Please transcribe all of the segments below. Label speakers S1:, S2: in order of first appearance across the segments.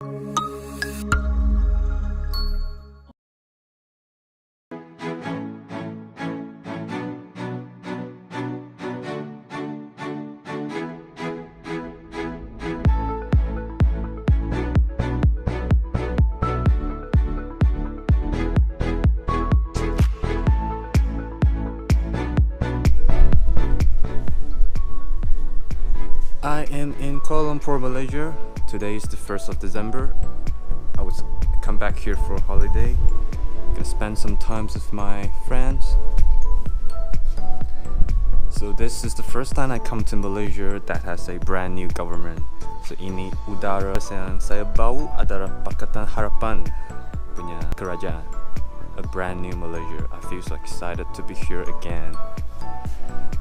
S1: I am in Kuala Lumpur, Malaysia. Today is the 1st of December. I was come back here for a holiday. Gonna spend some time with my friends. So this is the first time I come to Malaysia that has a brand new government. So ini udara yang saya bau adalah Pakatan Harapan punya kerajaan. A brand new Malaysia. I feel so excited to be here again.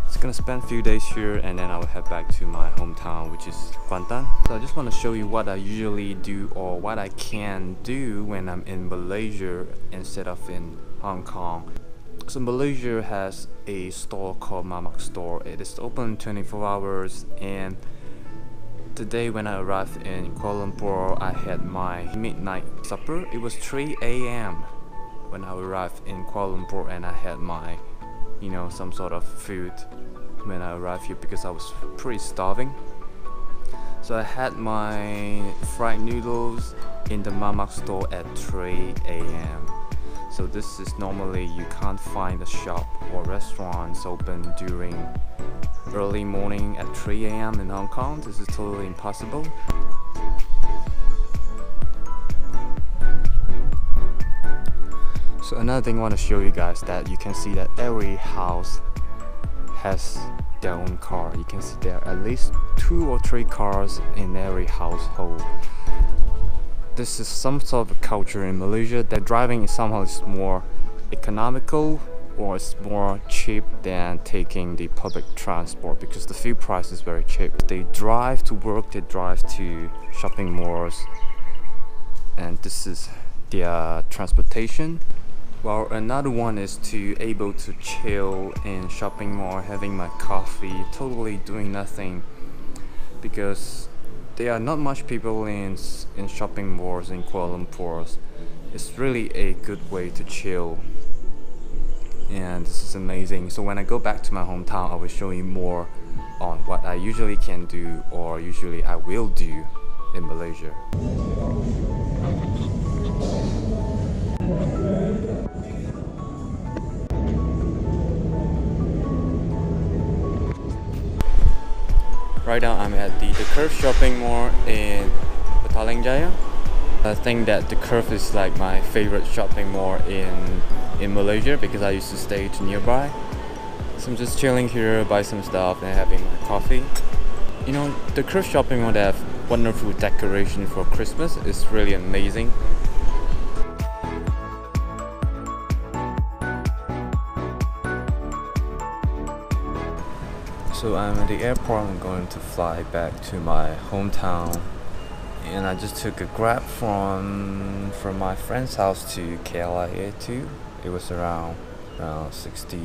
S1: Just gonna spend a few days here and then I will head back to my hometown, which is Kuantan. So I just want to show you what I usually do or what I can do when I'm in Malaysia instead of in Hong Kong. So Malaysia has a store called Mamak store. It is open 24 hours, and today when I arrived in Kuala Lumpur, I had my midnight supper. It was 3 a.m. when I arrived in Kuala Lumpur, and I had my some sort of food when I arrived here because I was pretty starving. So I had my fried noodles in the Mamak store at 3 a.m. So this is normally you can't find a shop or restaurants open during early morning at 3 a.m. in Hong Kong. This is totally impossible. So another thing I want to show you guys that you can see that every house has their own car. You can see there are at least 2 or 3 cars in every household. This is some sort of culture in Malaysia that driving somehow is more economical or it's more cheap than taking the public transport because the fuel price is very cheap. They drive to work, they drive to shopping malls, and this is their transportation. Well, another one is to able to chill in shopping mall, having my coffee, totally doing nothing, because there are not much people in shopping malls in Kuala Lumpur. It's really a good way to chill, and this is amazing. So when I go back to my hometown, I will show you more on what I usually can do or usually I will do in Malaysia. Right now I'm at the Curve shopping mall in Petaling Jaya. I think that the Curve is like my favorite shopping mall in Malaysia because I used to stay nearby. So I'm just chilling here, buy some stuff and having my coffee. The Curve shopping mall, they have wonderful decoration for Christmas. It's really amazing. So I'm at the airport. I'm going to fly back to my hometown, and I just took a Grab from my friend's house to KLIA 2. It was around 60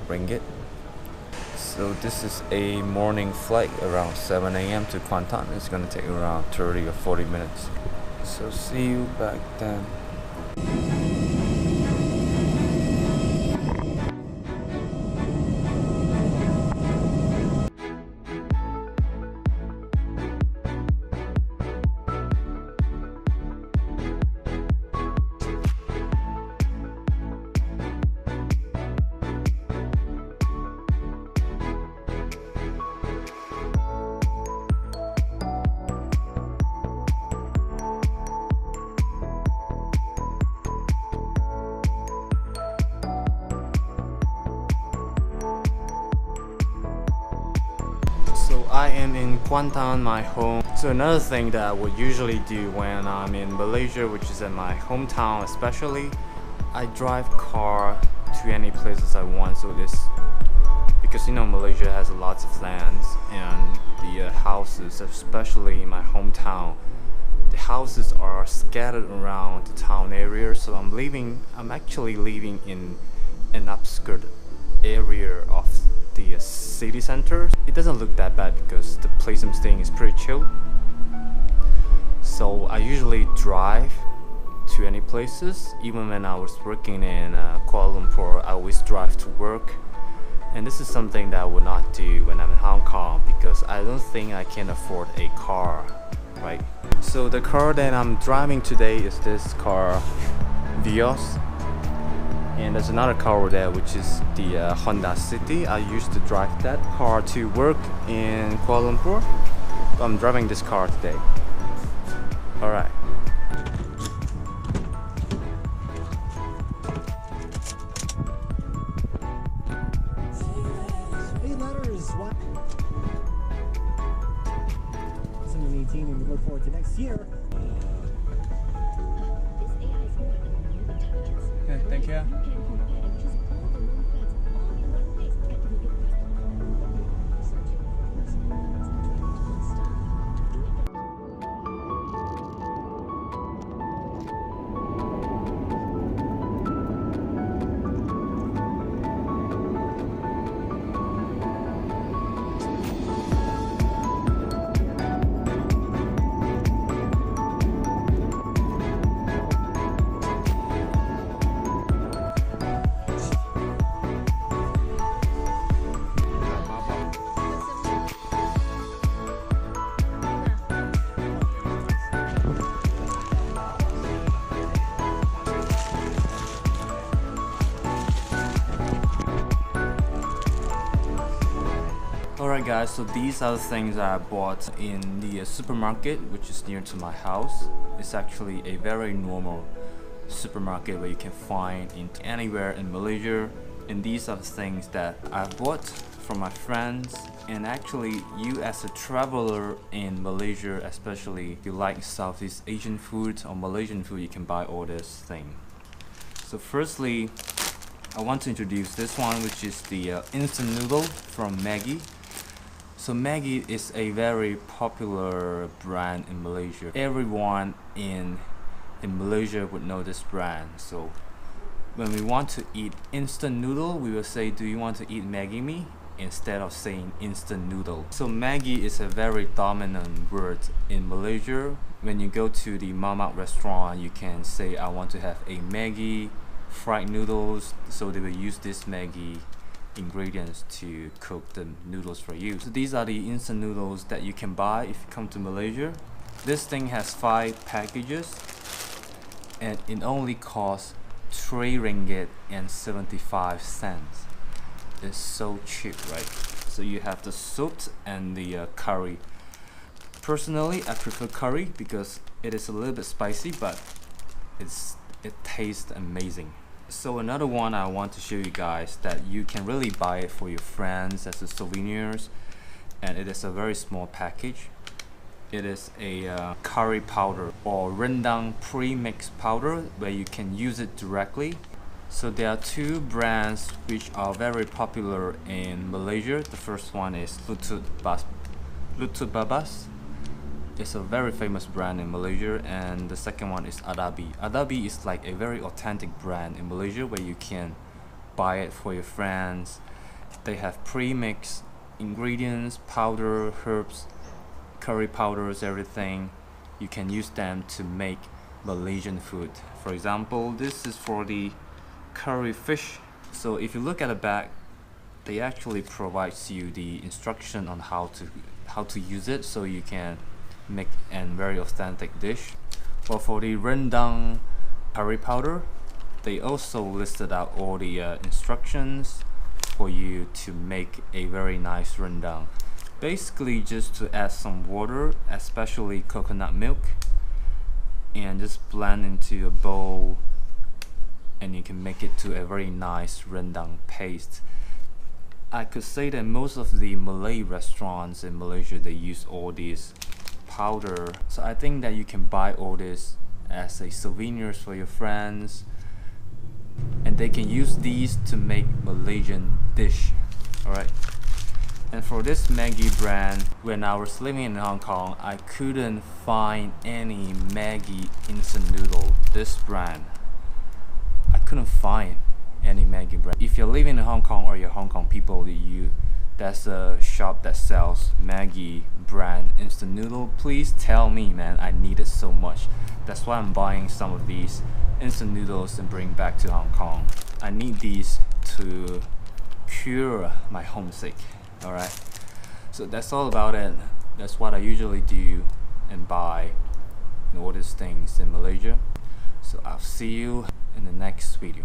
S1: ringgit. So this is a morning flight around 7 a.m. to Kuantan. It's going to take around 30 or 40 minutes. So see you back then. So I am in Kuantan, my home. So another thing that I would usually do when I'm in Malaysia, which is in my hometown especially, I drive car to any places I want. So this, because Malaysia has lots of lands, and the houses, especially in my hometown, the houses are scattered around the town area. So I'm actually living in an outskirt area of the city center. It doesn't look that bad because the place I'm staying is pretty chill. So I usually drive to any places. Even when I was working in Kuala Lumpur, I always drive to work. And this is something that I would not do when I'm in Hong Kong because I don't think I can afford a car, right? So the car that I'm driving today is this car, Vios. And there's another car over there which is the Honda City. I used to drive that car to work in Kuala Lumpur. But I'm driving this car today. Alright.
S2: And we look forward to next year.
S1: Okay, thank you. Alright guys, so these are the things that I bought in the supermarket which is near to my house. It's actually a very normal supermarket where you can find in anywhere in Malaysia. And these are the things that I bought from my friends. And actually, you as a traveler in Malaysia, especially if you like Southeast Asian food or Malaysian food, you can buy all this thing. So firstly, I want to introduce this one, which is the instant noodle from Maggi. So Maggi is a very popular brand in Malaysia. Everyone in Malaysia would know this brand. So when we want to eat instant noodle, we will say, do you want to eat Maggi mee? Instead of saying instant noodle. So Maggi is a very dominant word in Malaysia. When you go to the Mamak restaurant, you can say, I want to have a Maggi fried noodles. So they will use this Maggi ingredients to cook the noodles for you. So these are the instant noodles that you can buy if you come to Malaysia. This thing has 5 packages and it only costs 3 ringgit and 75 cents. It's so cheap, right? So you have the soup and the curry. Personally, I prefer curry because it is a little bit spicy, but it tastes amazing. So another one I want to show you guys that you can really buy it for your friends as a souvenirs, and it is a very small package. It is a curry powder or rendang pre-mixed powder where you can use it directly. So there are 2 brands which are very popular in Malaysia. The first one is Lutut Babas. It's a very famous brand in Malaysia, and the second one is Adabi. Adabi is like a very authentic brand in Malaysia where you can buy it for your friends. They have pre-mixed ingredients, powder, herbs, curry powders, everything. You can use them to make Malaysian food. For example, this is for the curry fish. So if you look at the back, they actually provides you the instruction on how to use it, so you can make a very authentic dish. But for the rendang curry powder, they also listed out all the instructions for you to make a very nice rendang. Basically just to add some water, especially coconut milk, and just blend into a bowl, and you can make it to a very nice rendang paste. I could say that most of the Malay restaurants in Malaysia, they use all these powder. So I think that you can buy all this as a souvenirs for your friends, and they can use these to make Malaysian dish. Alright. And for this Maggi brand, when I was living in Hong Kong, I couldn't find any Maggi instant noodle. This brand, I couldn't find any Maggi brand. If you're living in Hong Kong or you're Hong Kong people, you That's a shop that sells Maggi brand instant noodle. Please tell me, man, I need it so much. That's why I'm buying some of these instant noodles and bring back to Hong Kong. I need these to cure my homesick. Alright, so that's all about it. That's what I usually do and buy and all these things in Malaysia. So I'll see you in the next video.